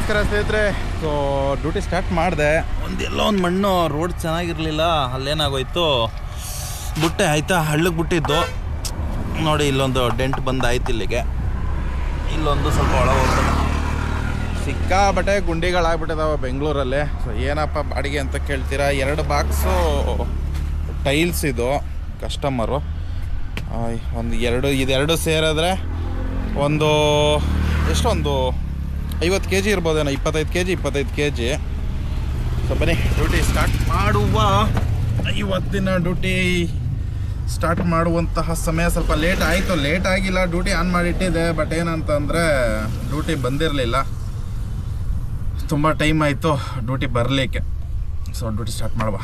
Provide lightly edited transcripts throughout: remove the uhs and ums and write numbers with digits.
ನಮಸ್ಕಾರ ಸ್ನೇಹಿತರೆ. So duty start ಮಾಡಿದೆ. ಎಲ್ಲೋ ಒಂದು ಮಣ್ಣು ರೋಡ್ ಚೆನ್ನಾಗಿರಲಿಲ್ಲ, ಅಲ್ಲೇನಾಗೋಯ್ತು ಬುಟ್ಟೆ ಆಯ್ತಾ ಹಳ್ಳಕ್ಕೆ ಬಿಟ್ಟಿದ್ದು ನೋಡಿ. ಇಲ್ಲೊಂದು ಡೆಂಟ್ ಬಂದಾಯ್ತು, ಇಲ್ಲಿಗೆ ಇಲ್ಲೊಂದು ಸ್ವಲ್ಪ ಒಳಗೆ ಹೋಗ್ತದೆ. ಸಿಕ್ಕಾಬಟ್ಟೆ ಗುಂಡಿಗಳಾಗ್ಬಿಟ್ಟಿದಾವೆ ಬೆಂಗಳೂರಲ್ಲಿ. ಸೊ ಏನಪ್ಪ ಬಾಡಿಗೆ ಅಂತ ಕೇಳ್ತೀರಾ, 2 ಬಾಕ್ಸು ಟೈಲ್ಸ್ ಇದು ಕಸ್ಟಮರು. ಇದೆರಡು ಸೇರಿದ್ರೆ ಒಂದು ಎಷ್ಟೊಂದು 50 kg ಇರ್ಬೋದೇನೋ, 25 kg. ಸೊ ಬನ್ನಿ ಡ್ಯೂಟಿ ಸ್ಟಾರ್ಟ್ ಮಾಡುವ. ಇವತ್ತಿನ ಡ್ಯೂಟಿ ಸ್ಟಾರ್ಟ್ ಮಾಡುವಂತಹ ಸಮಯ ಸ್ವಲ್ಪ ಲೇಟ್ ಆಯಿತು. ಲೇಟ್ ಆಗಿಲ್ಲ, ಡ್ಯೂಟಿ ಆನ್ ಮಾಡಿಟ್ಟಿದೆ. ಬಟ್ ಏನಂತಂದರೆ ಡ್ಯೂಟಿ ಬಂದಿರಲಿಲ್ಲ, ತುಂಬ ಟೈಮ್ ಆಯಿತು ಡ್ಯೂಟಿ ಬರಲಿಕ್ಕೆ. ಸೊ ಡ್ಯೂಟಿ ಸ್ಟಾರ್ಟ್ ಮಾಡುವ.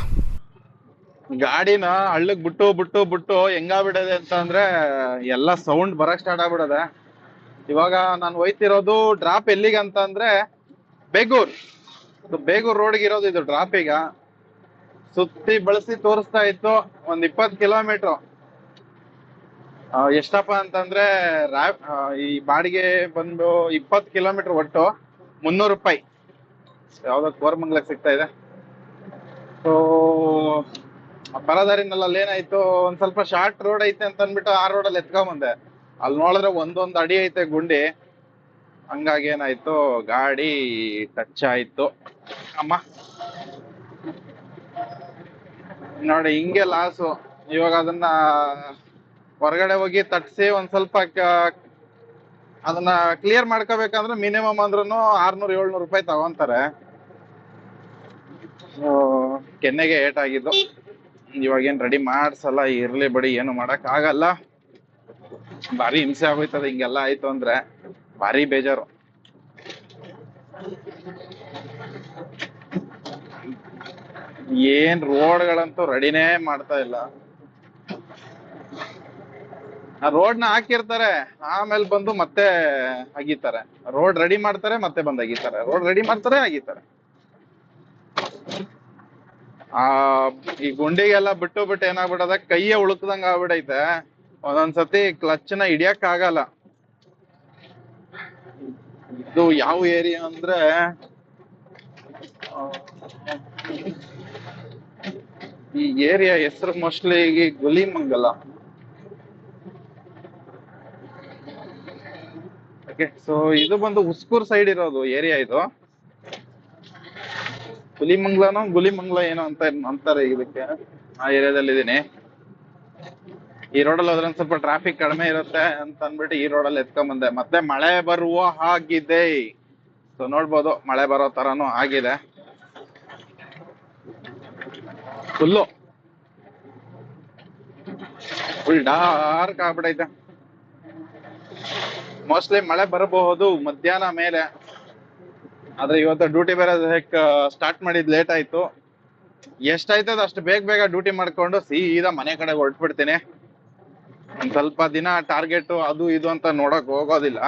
ಗಾಡಿನ ಹಳ್ಳಕ್ಕೆ ಬಿಟ್ಟು ಹೆಂಗಾಗ್ಬಿಡೋದೆ ಅಂತಂದರೆ ಎಲ್ಲ ಸೌಂಡ್ ಬರೋಕ್ಕೆ ಸ್ಟಾರ್ಟ್ ಆಗ್ಬಿಡೋದೆ. ಇವಾಗ ನಾನು ಹೋಯ್ತಿರೋದು ಡ್ರಾಪ್ ಎಲ್ಲಿಗೆ ಅಂತ ಅಂದ್ರೆ ಬೇಗೂರ್ ರೋಡ್ಗೆ ಇರೋದು ಇದು ಡ್ರಾಪ್. ಈಗ ಸುತ್ತಿ ಬಳಸಿ ತೋರಿಸ್ತಾ ಇತ್ತು ಒಂದ್ 20 ಕಿಲೋಮೀಟರ್. ಎಷ್ಟಪ್ಪ ಅಂತಂದ್ರೆ ಈ ಬಾಡಿಗೆ ಬಂದು 20 ಕಿಲೋಮೀಟರ್ ಒಟ್ಟು 300 ರೂಪಾಯಿ. ಯಾವ್ದೋ ಕೋರಮಂಗ್ಲಕ್ಕೆ ಸಿಗ್ತಾ ಇದೆ. ಸೊ ಬರೋದಾರಿನಲ್ಲಿ ಅಲ್ಲೇನಾಯ್ತು, ಒಂದ್ ಸ್ವಲ್ಪ ಶಾರ್ಟ್ ರೋಡ್ ಐತೆ ಅಂತ ಅಂದ್ಬಿಟ್ಟು ಆ ರೋಡಲ್ಲಿ ಎತ್ಕೊಂಬಂದೆ. ಅಲ್ಲಿ ನೋಡಿದ್ರೆ ಒಂದೊಂದು ಅಡಿ ಐತೆ ಗುಂಡಿ. ಹಂಗಾಗಿ ಏನಾಯ್ತು, ಗಾಡಿ ಟಚ್ ಆಯ್ತು. ಅಮ್ಮ ನೋಡಿ, ಹಿಂಗೆ ಲಾಸು. ಇವಾಗ ಅದನ್ನ ಹೊರಗಡೆ ಹೋಗಿ ತಟ್ಸಿ ಒಂದ್ ಸ್ವಲ್ಪ ಅದನ್ನ ಕ್ಲಿಯರ್ ಮಾಡ್ಕೋಬೇಕಂದ್ರೆ ಮಿನಿಮಮ್ ಅಂದ್ರೂ 600-700 ರೂಪಾಯಿ ತಗೊಂತಾರೆ. ಕೆನ್ನೆಗೆ ಏಟಾಗಿದ್ದು. ಇವಾಗೇನ್ ರೆಡಿ ಮಾಡ್ಸಲ್ಲ, ಇರ್ಲಿ ಬಿಡಿ, ಏನು ಮಾಡಕ್ ಆಗಲ್ಲ. ಭಾರಿ ಹಿಂಸೆ ಆಗೋಯ್ತದೆ ಹಿಂಗೆಲ್ಲ ಆಯ್ತು ಅಂದ್ರೆ, ಭಾರಿ ಬೇಜಾರು. ಏನ್ ರೋಡ್ಗಳಂತೂ ರೆಡಿನೇ ಮಾಡ್ತಾ ಇಲ್ಲ. ಆ ರೋಡ್ನ ಹಾಕಿರ್ತಾರೆ, ಆಮೇಲೆ ಬಂದು ಮತ್ತೆ ಅಗಿತಾರೆ. ರೋಡ್ ರೆಡಿ ಮಾಡ್ತಾರೆ, ಮತ್ತೆ ಬಂದು ಅಗಿತಾರೆ. ರೋಡ್ ರೆಡಿ ಮಾಡ್ತಾರೆ, ಅಗಿತಾರೆ. ಈ ಗುಂಡಿಗೆಲ್ಲ ಬಿಟ್ಟು ಏನಾಗ್ಬಿಡದ, ಕೈಯೇ ಉಳುಕ್ದಂಗ ಆಗ್ಬಿಡೈತೆ. ಒಂದೊಂದ್ಸತಿ ಕ್ಲಚ್ನ ಹಿಡಿಯಕ್ ಆಗಲ್ಲ. ಇದು ಯಾವ ಏರಿಯಾ ಅಂದ್ರೆ ಈ ಏರಿಯಾ ಹೆಸರು ಮೋಸ್ಟ್ಲಿ ಗುಲಿಮಂಗಲ. ಓಕೆ, ಸೊ ಇದು ಬಂದು ಉಸ್ಕೂರ್ ಸೈಡ್ ಇರೋದು ಏರಿಯಾ ಇದು. ಗುಲಿಮಂಗ್ಲ ಏನೋ ಅಂತಾರೆ ಇದಕ್ಕೆ. ಆ ಏರಿಯಾದಲ್ಲಿ ಇದೀನಿ. ಈ ರೋಡಲ್ಲಿ ಹೋದ್ರೆ ಸ್ವಲ್ಪ ಟ್ರಾಫಿಕ್ ಕಡಿಮೆ ಇರುತ್ತೆ ಅಂತ ಅಂದ್ಬಿಟ್ಟು ಈ ರೋಡಲ್ಲಿ ಎತ್ಕೊಂಬಂದೆ. ಮತ್ತೆ ಮಳೆ ಬರುವ ಹಾಗಿದೆ. ಸೊ ನೋಡ್ಬೋದು, ಮಳೆ ಬರೋ ತರಾನು ಆಗಿದೆ. Full dark ಆಗ್ಬಿಡೈತೆ. ಮೋಸ್ಟ್ಲಿ ಮಳೆ ಬರಬಹುದು ಮಧ್ಯಾಹ್ನ ಮೇಲೆ. ಆದ್ರೆ ಇವತ್ತು ಡ್ಯೂಟಿ ಬೇರೆ ಸ್ಟಾರ್ಟ್ ಮಾಡಿದ್ ಲೇಟ್ ಆಯ್ತು. ಎಷ್ಟಾಯ್ತದ ಅಷ್ಟು ಬೇಗ ಡ್ಯೂಟಿ ಮಾಡ್ಕೊಂಡು ಸೀದಾ ಮನೆ ಕಡೆ ಹೊರಟ್ಬಿಡ್ತೀನಿ. ಒಂದ್ ಸ್ವಲ್ಪ ದಿನ ಟಾರ್ಗೆಟ್ ಅದು ಇದು ಅಂತ ನೋಡಕ್ ಹೋಗೋದಿಲ್ಲ.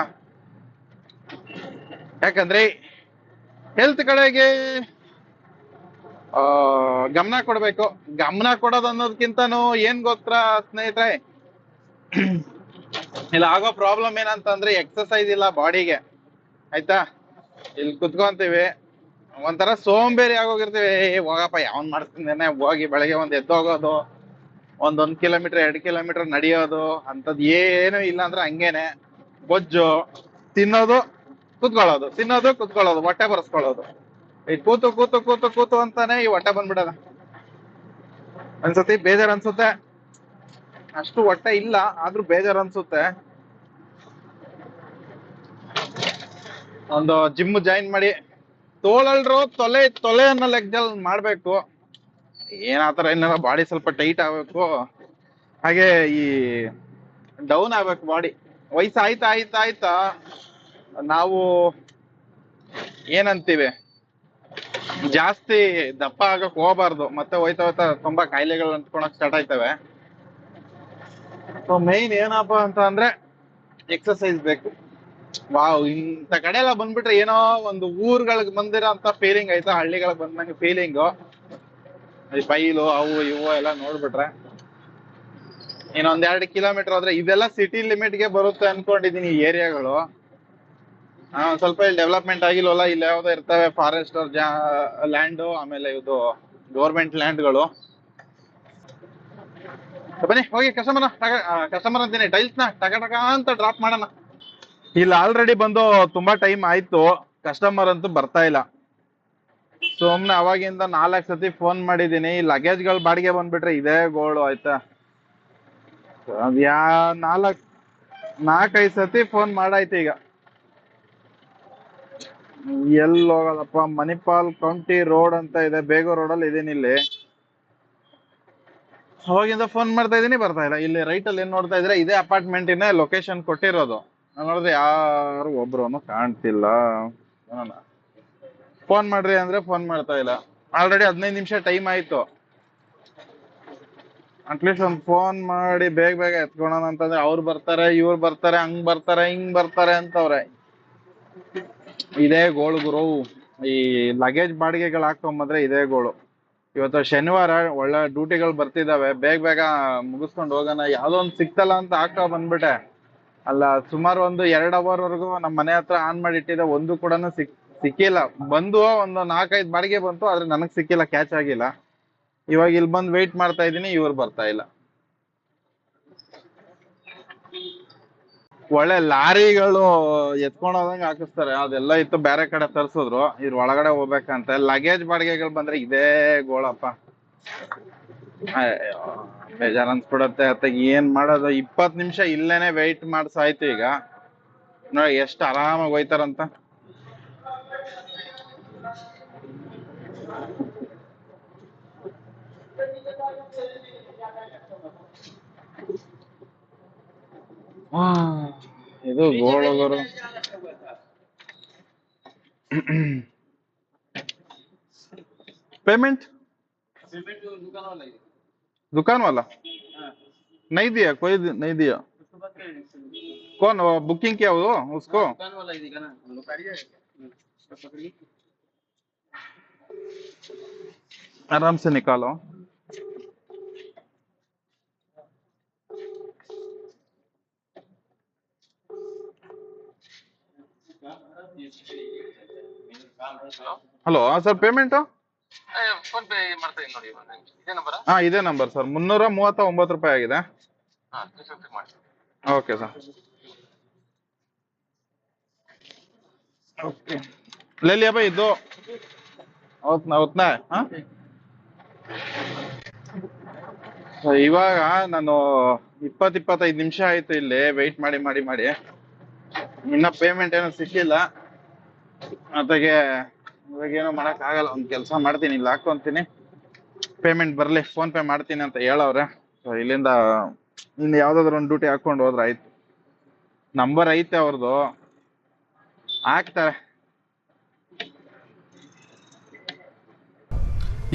ಯಾಕಂದ್ರೆ ಹೆಲ್ತ್ ಕಡೆಗೆ ಗಮನ ಕೊಡ್ಬೇಕು. ಗಮನ ಕೊಡೋದು ಅನ್ನೋದಕ್ಕಿಂತನೂ ಏನ್ ಗೊತ್ತಾ ಸ್ನೇಹಿತರೆ, ಇಲ್ಲ ಆಗೋ ಪ್ರಾಬ್ಲಮ್ ಏನಂತಂದ್ರೆ ಎಕ್ಸಸೈಸ್ ಇಲ್ಲ ಬಾಡಿಗೆ. ಆಯ್ತಾ, ಇಲ್ಲಿ ಕುತ್ಕೊಂತೀವಿ, ಒಂಥರ ಸೋಂಬೇರಿ ಆಗೋಗಿರ್ತೀವಿ. ಹೋಗಪ್ಪ ಯಾವನ್ ಮಾಡಿಸ್ತಿದ್ದೇನೆ, ಹೋಗಿ ಬೆಳಗ್ಗೆ ಒಂದ್ ಎದ್ದೋಗೋದು, 1 ಕಿಲೋಮೀಟರ್ 2 ಕಿಲೋಮೀಟರ್ ನಡೆಯೋದು ಅಂತದ್ ಏನು ಇಲ್ಲ. ಅಂದ್ರೆ ಹಂಗೇನೆ ಬೊಜ್ಜು, ತಿನ್ನೋದು ಕುತ್ಕೊಳ್ಳೋದು, ಹೊಟ್ಟೆ ಬರ್ಸ್ಕೊಳ್ಳೋದು. ಈ ಕೂತು ಅಂತಾನೆ ಈ ಹೊಟ್ಟೆ ಬಂದ್ಬಿಡದ. ಅನ್ಸತಿ ಬೇಜಾರ್ ಅನ್ಸುತ್ತೆ. ಅಷ್ಟು ಹೊಟ್ಟೆ ಇಲ್ಲ ಆದ್ರೂ ಬೇಜಾರ್ ಅನ್ಸುತ್ತೆ. ಒಂದು ಜಿಮ್ ಜಾಯಿನ್ ಮಾಡಿ ತೋಳಲ್ರು ತೊಲೆ ಅನ್ನೋ ಲೆಕ್ಕದಲ್ಲಿ ಮಾಡ್ಬೇಕು. ಏನಾತರ ಏನಾರ ಬಾಡಿ ಸ್ವಲ್ಪ ಟೈಟ್ ಆಗ್ಬೇಕು, ಹಾಗೆ ಈ ಡೌನ್ ಆಗ್ಬೇಕು ಬಾಡಿ. ವಯಸ್ಸು ಆಯ್ತಾ ನಾವು ಏನಂತೀವಿ, ಜಾಸ್ತಿ ದಪ್ಪ ಆಗಕ್ ಹೋಗ್ಬಾರ್ದು. ಮತ್ತೆ ಹೋಯ್ತಾ ತುಂಬಾ ಕಾಯಿಲೆಗಳು ಅಂಟ್ಕೊಳಕ್ ಸ್ಟಾರ್ಟ್ ಆಯ್ತವೆ. ಸೊ ಮೈನ್ ಏನಪ್ಪ ಅಂತ ಅಂದ್ರೆ ಎಕ್ಸಸೈಸ್ ಬೇಕು. ವಾವ್, ಇಂಥ ಕಡೆ ಎಲ್ಲ ಬಂದ್ಬಿಟ್ರೆ ಏನೋ ಒಂದು ಊರ್ಗಳಿಗೆ ಬಂದಿರೋ ಅಂತ ಫೀಲಿಂಗ್ ಆಯ್ತಾ, ಹಳ್ಳಿಗಳಿಗೆ ಬಂದಂಗೆ ಫೀಲಿಂಗು. ಬೈಲು ಅವು ಇವು ಎಲ್ಲ ನೋಡ್ಬಿಟ್ರೆ ಇನ್ನೊಂದ್ 2 ಕಿಲೋಮೀಟರ್ ಹೋದ್ರೆ ಇದೆಲ್ಲ ಸಿಟಿ ಲಿಮಿಟ್ಗೆ ಬರುತ್ತೆ ಅನ್ಕೊಂಡಿದೀನಿ ಈ ಏರಿಯಾಗಳು. ಸ್ವಲ್ಪ ಇಲ್ಲಿ ಡೆವಲಪ್ಮೆಂಟ್ ಆಗಿಲ್ವಲ್ಲ, ಇಲ್ಲಿ ಯಾವ್ದೋ ಇರ್ತವೆ ಫಾರೆಸ್ಟ್ ಲ್ಯಾಂಡು, ಆಮೇಲೆ ಇದು ಗೌರ್ಮೆಂಟ್ ಲ್ಯಾಂಡ್ಗಳು. ಬನ್ನಿ ಹೋಗಿ ಕಸ್ಟಮರ್ ಅಂತೀನಿ ಟೈಲ್ಸ್ ನ ಟಕ ಅಂತ ಡ್ರಾಪ್ ಮಾಡೋಣ. ಇಲ್ಲಿ ಆಲ್ರೆಡಿ ಬಂದು ತುಂಬಾ ಟೈಮ್ ಆಯ್ತು, ಕಸ್ಟಮರ್ ಅಂತೂ ಬರ್ತಾ ಇಲ್ಲ. ಸುಮ್ನೆ ಅವಾಗಿಂದ 4 ಸತಿ ಫೋನ್ ಮಾಡಿದೀನಿ. ಲಗೇಜ್ಗಳು ಬಾಡಿಗೆ ಬಂದ್ಬಿಟ್ರೆ ಇದೇ ಗೋಳು ಆಯ್ತಾ. ಅದ್ಯಾ 4-5 ಸತಿ ಫೋನ್ ಮಾಡಾಯ್ತು. ಈಗ ಎಲ್ಲಿ ಹೋಗೋದಪ್ಪ, ಮಣಿಪಾಲ್ ಕೌಂಟಿ ರೋಡ್ ಅಂತ ಇದೆ, ಬೇಗೂರ್ ರೋಡಲ್ಲಿ ಇದೀನಿ. ಇಲ್ಲಿ ಅವಾಗಿಂದ ಫೋನ್ ಮಾಡ್ತಾ ಇದೀನಿ, ಬರ್ತಾ ಇಲ್ಲ. ಇಲ್ಲಿ ರೈಟ್ ಅಲ್ಲಿ ಏನ್ ನೋಡ್ತಾ ಇದ್ರೆ ಇದೇ ಅಪಾರ್ಟ್ಮೆಂಟಿನ ಲೊಕೇಶನ್ ಕೊಟ್ಟಿರೋದು. ನಾನು ನೋಡಿದ್ರೆ ಯಾರು ಒಬ್ರು ಕಾಣ್ತಿಲ್ಲ. ಫೋನ್ ಮಾಡ್ರಿ ಅಂದ್ರೆ ಫೋನ್ ಮಾಡ್ತಾ ಇಲ್ಲ. ಆಲ್ರೆಡಿ 15 ನಿಮಿಷ ಟೈಮ್ ಆಯ್ತು. ಅಟ್ಲೀಸ್ಟ್ ಒಂದು ಫೋನ್ ಮಾಡಿ ಬೇಗ ಎತ್ಕೊಳೋಣ ಅಂತಂದ್ರೆ ಅವ್ರು ಬರ್ತಾರೆ, ಇವ್ರು ಬರ್ತಾರೆ, ಹಂಗ್ ಬರ್ತಾರೆ, ಹಿಂಗ್ ಬರ್ತಾರೆ ಅಂತವ್ರೆ. ಇದೇ ಗೋಳು ಗುರು. ಈ ಲಗೇಜ್ ಬಾಡಿಗೆಗಳು ಹಾಕೊಂಬಂದ್ರೆ ಇದೇ ಗೋಳು. ಇವತ್ತು ಶನಿವಾರ, ಒಳ್ಳೆ ಡ್ಯೂಟಿಗಳು ಬರ್ತಿದಾವೆ, ಬೇಗ ಮುಗಿಸ್ಕೊಂಡು ಹೋಗೋಣ. ಯಾವ್ದೋ ಒಂದು ಸಿಕ್ತಲ್ಲ ಅಂತ ಹಾಕೋ ಬಂದ್ಬಿಟ್ಟೆ. ಅಲ್ಲ, ಸುಮಾರು ಒಂದು 2 ಅವರ್ ವರೆಗೂ ನಮ್ಮ ಮನೆ ಹತ್ರ ಆನ್ ಮಾಡಿ ಇಟ್ಟಿದ್ದೆ, ಒಂದು ಕೂಡ ಸಿಕ್ಕಿಲ್ಲ. ಬಂದು ಒಂದು 4-5 ಬಾಡಿಗೆ ಬಂತು, ಆದ್ರೆ ನನಗ್ ಸಿಕ್ಕಿಲ್ಲ, ಕ್ಯಾಚ್ ಆಗಿಲ್ಲ. ಇವಾಗ ಇಲ್ಲಿ ಬಂದು ವೆಯ್ಟ್ ಮಾಡ್ತಾ ಇದೀನಿ, ಇವ್ರು ಬರ್ತಾ ಇಲ್ಲ. ಒಳ್ಳೆ ಲಾರಿಗಳು ಎತ್ಕೊಂಡೋದಂಗೆ ಹಾಕಿಸ್ತಾರೆ. ಅದೆಲ್ಲ ಇತ್ತು, ಬೇರೆ ಕಡೆ ತರ್ಸಿದ್ರು. ಇದ್ರ ಒಳಗಡೆ ಹೋಗ್ಬೇಕಂತ. ಲಗೇಜ್ ಬಾಡಿಗೆಗಳು ಬಂದ್ರೆ ಇದೇ ಗೋಳಪ್ಪ. ಬೇಜಾರ್ ಅನ್ಸ್ಬಿಡತ್ತೆ. ಅತ್ತ ಏನ್ ಮಾಡೋದು, 20 ನಿಮಿಷ ಇಲ್ಲೇನೆ ವೆಯ್ಟ್ ಮಾಡ್ಸಾಯ್ತು. ಈಗ ನೋಡಿ ಎಷ್ಟು ಆರಾಮಾಗಿ ಹೋಯ್ತಾರಂತ. ಇದು ಗೋಳಗರು. पेमेंट दुकान वाला नहीं दिया, कोई नहीं दिया। कौन बुकिंग किया वो उसको? आराम से निकालो। Hello sir, payment phone pay ಮಾಡ್ತಾ ಇದ್ದೀನಿ ನೋಡಿ. ಇದೇ ನಂಬರ್? ಹಾ, ಇದೇ ನಂಬರ್ ಸರ್. 339 ರೂಪಾಯಿ ಆಗಿದೆ. Okay sir, okay. ले लिया भाई दो, उतना है. हाँ, ಇವಾಗ ನಾನು 20-25 ನಿಮಿಷ ಆಯ್ತು ಇಲ್ಲಿ ವೆಯ್ಟ್ ಮಾಡಿ. ಇನ್ನ ಪೇಮೆಂಟ್ ಏನೋ ಸಿಕ್ಕಿಲ್ಲ. ಅದಕ್ಕೆ ಇವಾಗೇನೋ ಮಾಡಕ್ ಆಗಲ್ಲ. ಒಂದ್ ಕೆಲಸ ಮಾಡ್ತೀನಿ, ಇಲ್ಲಿ ಹಾಕೊಂತೀನಿ, ಪೇಮೆಂಟ್ ಬರ್ಲಿ, ಫೋನ್ ಪೇ ಮಾಡ್ತೀನಿ ಅಂತ ಹೇಳವ್ರೆ. ಇಲ್ಲಿಂದ ಇನ್ನು ಯಾವ್ದಾದ್ರು ಒಂದು ಡ್ಯೂಟಿ ಹಾಕೊಂಡು ಹೋದ್ರೆ ಆಯ್ತು. ನಂಬರ್ ಐತೆ ಅವ್ರದ್ದು, ಹಾಕ್ತಾರೆ.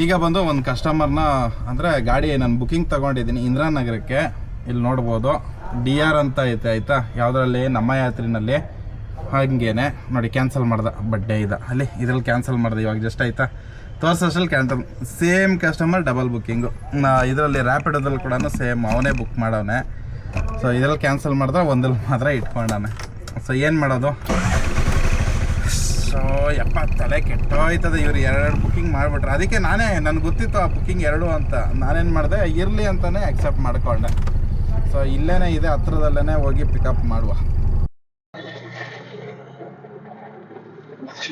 ಈಗ ಬಂದು ಒಂದು ಕಸ್ಟಮರ್ನ, ಅಂದರೆ ಗಾಡಿ ನಾನು ಬುಕಿಂಗ್ ತಗೊಂಡಿದ್ದೀನಿ ಇಂದಿರಾನಗರಕ್ಕೆ. ಇಲ್ಲಿ ನೋಡ್ಬೋದು DR ಅಂತ ಐತೆ ಆಯ್ತಾ, ಯಾವುದರಲ್ಲಿ ನಮ್ಮ ಯಾತ್ರಿನಲ್ಲಿ. ಹಾಗೇನೆ ನೋಡಿ, ಕ್ಯಾನ್ಸಲ್ ಮಾಡ್ದೆ. ಬಡ್ಡೆ ಅಲ್ಲಿ ಇದ್ರಲ್ಲಿ ಕ್ಯಾನ್ಸಲ್ ಮಾಡಿದೆ ಇವಾಗ ಜಸ್ಟ್ ಆಯ್ತಾ, ತೋರ್ಸೋಷ್ಟಲ್ಲಿ cancel. Same customer double booking. ಇದರಲ್ಲಿ ರ್ಯಾಪಿಡೋದಲ್ಲಿ ಕೂಡ ಸೇಮ್ ಅವನೇ ಬುಕ್ ಮಾಡವನೆ. ಸೊ ಇದರಲ್ಲಿ ಕ್ಯಾನ್ಸಲ್ ಮಾಡಿದ್ರೆ ಒಂದಲ್ಲಿ ಮಾತ್ರ ಇಟ್ಕೊಂಡಾನೆ. ಸೊ ಏನು ಮಾಡೋದು? ಸೊ ತಲೆ ಕೆಟ್ಟೋಯ್ತದೆ. ಇವ್ರು 2 ಬುಕ್ಕಿಂಗ್ ಮಾಡಿಬಿಟ್ರೆ. ಅದಕ್ಕೆ ನನಗೆ ಗೊತ್ತಿತ್ತು ಆ ಬುಕ್ಕಿಂಗ್ 2 ಅಂತ. ನಾನೇನು ಮಾಡಿದೆ, ಇರಲಿ ಅಂತಲೇ ಅಕ್ಸೆಪ್ಟ್ ಮಾಡಿಕೊಂಡೆ. ಸೊ ಇಲ್ಲೇ ಇದೆ, ಹತ್ರದಲ್ಲೇ ಹೋಗಿ ಪಿಕಪ್ ಮಾಡುವ.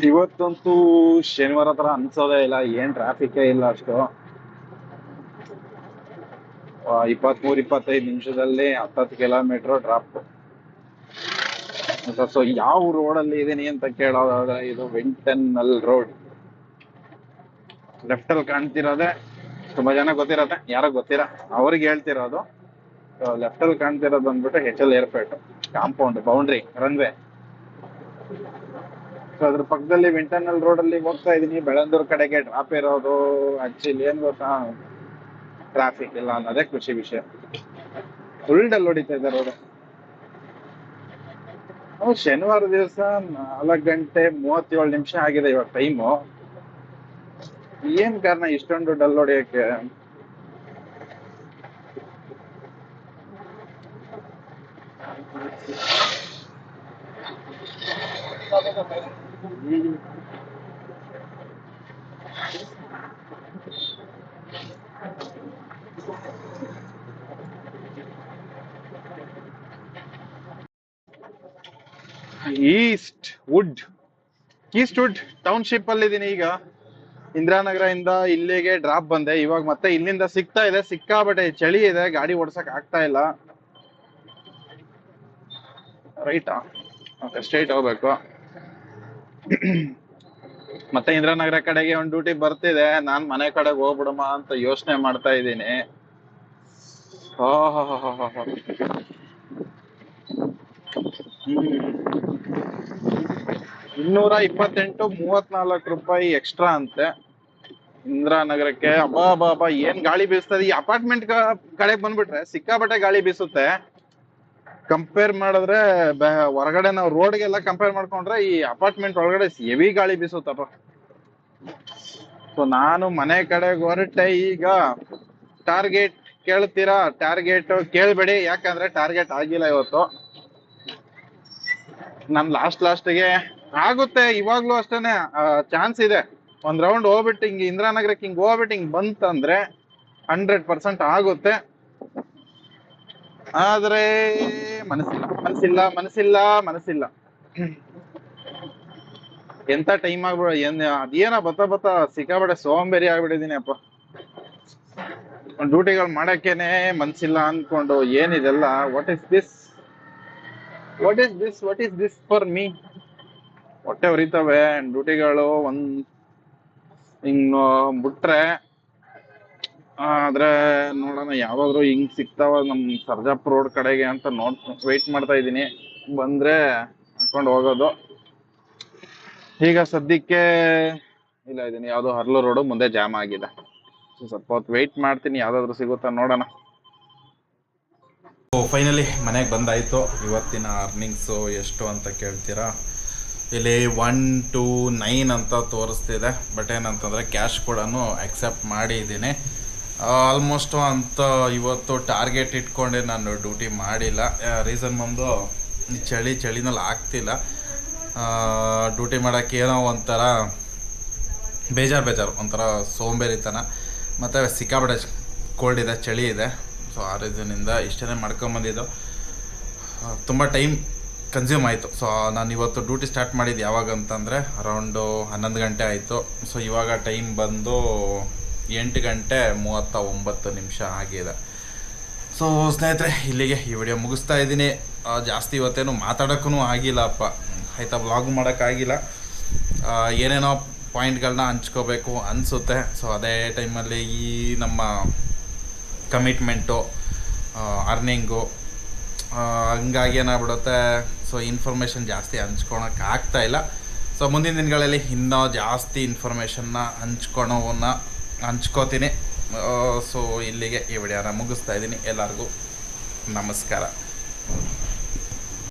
ಇವತ್ತಂತೂ ಶನಿವಾರ ಥರ ಅನ್ಸೋದೇ ಇಲ್ಲ, ಏನು ಟ್ರಾಫಿಕ್ಕೇ ಇಲ್ಲ ಅಷ್ಟು. 23-25 ನಿಮಿಷದಲ್ಲಿ 10 ಕಿಲೋಮೀಟರ್ ಡ್ರಾಪ್. ಸೊ ಯಾವ ರೋಡಲ್ಲಿ ಇದೀನಿ ಅಂತ ಕೇಳೋದಾದ್ರೆ, ಇದು ವೆಂಟನ್ನಲ್ ರೋಡ್. ಲೆಫ್ಟಲ್ಲಿ ಕಾಣ್ತಿರೋದೆ ತುಂಬಾ ಜನ ಗೊತ್ತಿರತ್ತೆ, ಯಾರೋ ಗೊತ್ತಿರ ಅವ್ರಿಗೆ ಹೇಳ್ತಿರೋದು. ಲೆಫ್ಟಲ್ಲಿ ಕಾಣ್ತಿರೋದು ಬಂದ್ಬಿಟ್ಟು HL airport compound, boundary, runway. So ಅದ್ರ ಪಕ್ಕದಲ್ಲಿ ವೆಂಟನ್ನಲ್ ರೋಡ್ ಅಲ್ಲಿ ಹೋಗ್ತಾ ಇದೀನಿ. ಬೆಳಂದೂರ್ ಕಡೆಗೆ ಡ್ರಾಪ್ ಇರೋದು. ಆಕ್ಚುಲಿ ಏನ್ ಗೊತ್ತಾ, ಟ್ರಾಫಿಕ್ ಇಲ್ಲ ಅನ್ನೋದೇ ಖುಷಿ ವಿಷಯ. ಫುಲ್ ಡಲ್ ಹೊಡಿತಾ ಇದೆ ರೋಡ್. ಶನಿವಾರ ದಿವಸ 4 ಗಂಟೆ 37 ನಿಮಿಷ ಆಗಿದೆ ಇವಾಗ ಟೈಮು. ಏನ್ ಕಾರಣ ಇಷ್ಟೊಂದು ಡಲ್ ಹೊಡಿಯಕ್ಕೆ? ಈಸ್ಟ್ ವುಡ್ ಟೌನ್ಶಿಪ್ ಅಲ್ಲಿ ಇದೀನಿ ಈಗ. ಇಂದಿರಾನಗರ ಇಂದ ಇಲ್ಲಿಗೆ ಡ್ರಾಪ್ ಬಂದೆ. ಇವಾಗ ಮತ್ತೆ ಇಲ್ಲಿಂದ ಸಿಗ್ತಾ ಇದೆ, ಸಿಕ್ಕಾಬಟ್ಟೆ ಚಳಿ ಇದೆ, ಗಾಡಿ ಓಡ್ಸಕ್ ಆಗ್ತಾ ಇಲ್ಲ. ರೈಟಾ? ಓಕೆ, ಸ್ಟ್ರೈಟ್ ಹೋಗ್ಬೇಕು. ಮತ್ತೆ ಇಂದಿರಾನಗರ ಕಡೆಗೆ ಒಂದು ಡ್ಯೂಟಿ ಬರ್ತಿದೆ. ನಾನ್ ಮನೆ ಕಡೆಗೆ ಹೋಗ್ಬಿಡಮ್ಮ ಅಂತ ಯೋಚನೆ ಮಾಡ್ತಾ ಇದ್ದೀನಿ. 228 ರೂಪಾಯಿ ಎಕ್ಸ್ಟ್ರಾ ಅಂತೆ ಇಂದಿರಾನಗರಕ್ಕೆ. ಅಬ್ಬಾ ಏನ್ ಗಾಳಿ ಬೀಸ್ತದೆ. ಈ ಅಪಾರ್ಟ್ಮೆಂಟ್ ಕಡೆ ಬಂದ್ಬಿಟ್ರೆ ಸಿಕ್ಕಾಬಟ್ಟೆ ಗಾಳಿ ಬೀಸುತ್ತೆ. ಕಂಪೇರ್ ಮಾಡಿದ್ರೆ ಹೊರಗಡೆ ನಾವು ರೋಡ್ಗೆಲ್ಲ ಕಂಪೇರ್ ಮಾಡ್ಕೊಂಡ್ರೆ ಈ ಅಪಾರ್ಟ್ಮೆಂಟ್ ಒಳಗಡೆ ಹೆವಿ ಗಾಳಿ ಬೀಸುತ್ತಪ್ಪ. ಸೊ ನಾನು ಮನೆ ಕಡೆಗೆ ಹೊರಟೆ ಈಗ. ಟಾರ್ಗೆಟ್ ಕೇಳ್ತೀರಾ? ಟಾರ್ಗೆಟ್ ಕೇಳ್ಬೇಡಿ, ಯಾಕಂದ್ರೆ ಟಾರ್ಗೆಟ್ ಆಗಿಲ್ಲ ಇವತ್ತು. ನನ್ ಲಾಸ್ಟ್ಗೆ ಆಗುತ್ತೆ. ಇವಾಗ್ಲೂ ಅಷ್ಟೇನೆ ಚಾನ್ಸ್ ಇದೆ. ಒಂದ್ ರೌಂಡ್ ಹೋಗ್ಬಿಟ್ಟು ಹಿಂಗ್ ಇಂದಿರಾನಗರಕ್ಕೆ ಹಿಂಗ್ ಹೋಗ್ಬಿಟ್ಟು ಹಿಂಗ್ ಬಂತಂದ್ರೆ 100% ಆಗುತ್ತೆ. ಆದ್ರೆ ಮನಸ್ಸಿಲ್ಲ. ಎಂತ ಟೈಮ್ ಆಗ್ಬಿಡ. ಅದೇನ ಬತ್ತ ಸಿಕ್ಕಾಬಟ್ಟೆ ಸೋಂಬೇರಿ ಆಗ್ಬಿಟ್ಟಿದೀನಿ ಅಪ್ಪ. ಡ್ಯೂಟಿಗಳು ಮಾಡಕ್ಕೇನೆ ಮನ್ಸಿಲ್ಲ ಅನ್ಕೊಂಡು ಏನಿದೆಲ್ಲ. What is this for me? ಹೊಟ್ಟೆ ಉರಿತವೆ ಡ್ಯೂಟಿಗಳು ಹಿಂಗ್ ಬಿಟ್ರೆ. ಆದ್ರೆ ನೋಡೋಣ ಯಾವಾಗ್ಲೂ ಹಿಂಗ್ ಸಿಗ್ತಾವ ನಮ್ ಸರ್ಜಾಪುರ ರೋಡ್ ಕಡೆಗೆ ಅಂತ ವೆಯ್ಟ್ ಮಾಡ್ತಾ ಇದೀನಿ. ಬಂದ್ರೆ ಹಾಕೊಂಡು ಹೋಗೋದು. ಈಗ ಸದ್ಯಕ್ಕೆ ಇಲ್ಲ ಇದೀನಿ, ಯಾವ್ದೋ ಹರ್ಲು ರೋಡು ಮುಂದೆ ಜಾಮ್ ಆಗಿದೆ. ಸ್ವಲ್ಪ ಹೊತ್ತು ವೆಯ್ಟ್ ಮಾಡ್ತೀನಿ, ಯಾವ್ದಾದ್ರು ಸಿಗುತ್ತಾ ನೋಡೋಣ. ಫೈನಲಿ ಮನೆಗೆ ಬಂದಾಯ್ತು. ಇವತ್ತಿನ ಅರ್ನಿಂಗ್ಸು ಎಷ್ಟು ಅಂತ ಕೇಳ್ತೀರಾ? ಇಲ್ಲಿ 129 ಅಂತ ತೋರಿಸ್ತಿದೆ. ಬಟ್ ಏನಂತಂದರೆ ಕ್ಯಾಶ್ ಕೂಡ ಅಕ್ಸೆಪ್ಟ್ ಮಾಡಿದ್ದೀನಿ. ಆಲ್ಮೋಸ್ಟ್ ಅಂತ ಇವತ್ತು ಟಾರ್ಗೆಟ್ ಇಟ್ಕೊಂಡೆ ನಾನು ಡ್ಯೂಟಿ ಮಾಡಿಲ್ಲ. ರೀಸನ್ ಬಂದು ಚಳಿನಲ್ಲಿ ಆಗ್ತಿಲ್ಲ. ಡ್ಯೂಟಿ ಮಾಡೋಕ್ಕೆ ಏನೋ ಒಂಥರ ಬೇಜಾರು, ಒಂಥರ ಸೋಂಬೇರಿತನ. ಮತ್ತು ಸಿಕ್ಕಾಪಟ್ಟೆ ಕೋಲ್ಡ್ ಇದೆ, ಚಳಿ ಇದೆ. ಸೊ ಆ ರೀಸನಿಂದ ಇಷ್ಟೇ ಮಾಡ್ಕೊಂಬಂದಿದ್ದು. ತುಂಬ ಟೈಮ್ ಕನ್ಸ್ಯೂಮ್ ಆಯಿತು. ಸೊ ನಾನು ಇವತ್ತು ಡ್ಯೂಟಿ ಸ್ಟಾರ್ಟ್ ಮಾಡಿದ್ದು ಯಾವಾಗ ಅಂತಂದರೆ ಅರೌಂಡು 11 ಗಂಟೆ ಆಯಿತು. ಸೊ ಇವಾಗ ಟೈಮ್ ಬಂದು 8 ಗಂಟೆ 39 ಆಗಿದೆ. ಸೊ ಸ್ನೇಹಿತರೆ, ಇಲ್ಲಿಗೆ ಈ ವಿಡಿಯೋ ಮುಗಿಸ್ತಾ ಇದ್ದೀನಿ. ಜಾಸ್ತಿ ಇವತ್ತೇನು ಮಾತಾಡೋಕ್ಕೂ ಆಗಿಲ್ಲಪ್ಪ, ಆಯಿತಾ? ವ್ಲಾಗ್ ಮಾಡೋಕ್ಕಾಗಿಲ್ಲ. ಏನೇನೋ ಪಾಯಿಂಟ್ಗಳನ್ನ ಹಂಚ್ಕೋಬೇಕು ಅನಿಸುತ್ತೆ. ಸೊ ಅದೇ ಟೈಮಲ್ಲಿ ಈ ನಮ್ಮ ಕಮಿಟ್ಮೆಂಟು, ಅರ್ನಿಂಗು ಹಂಗಾಗಿ ಏನಾಗ್ಬಿಡುತ್ತೆ. ಸೊ ಇನ್ಫಾರ್ಮೇಷನ್ ಜಾಸ್ತಿ ಹಂಚ್ಕೊಳಕ್ಕೆ ಆಗ್ತಾಯಿಲ್ಲ. ಸೊ ಮುಂದಿನ ದಿನಗಳಲ್ಲಿ ಇನ್ನೂ ಜಾಸ್ತಿ ಇನ್ಫಾರ್ಮೇಷನ್ನ ಹಂಚ್ಕೋತೀನಿ. ಸೊ ಇಲ್ಲಿಗೆ ಈ ವಿಡಿಯೋನ ಮುಗಿಸ್ತಾ ಇದ್ದೀನಿ. ಎಲ್ಲರಿಗೂ ನಮಸ್ಕಾರ.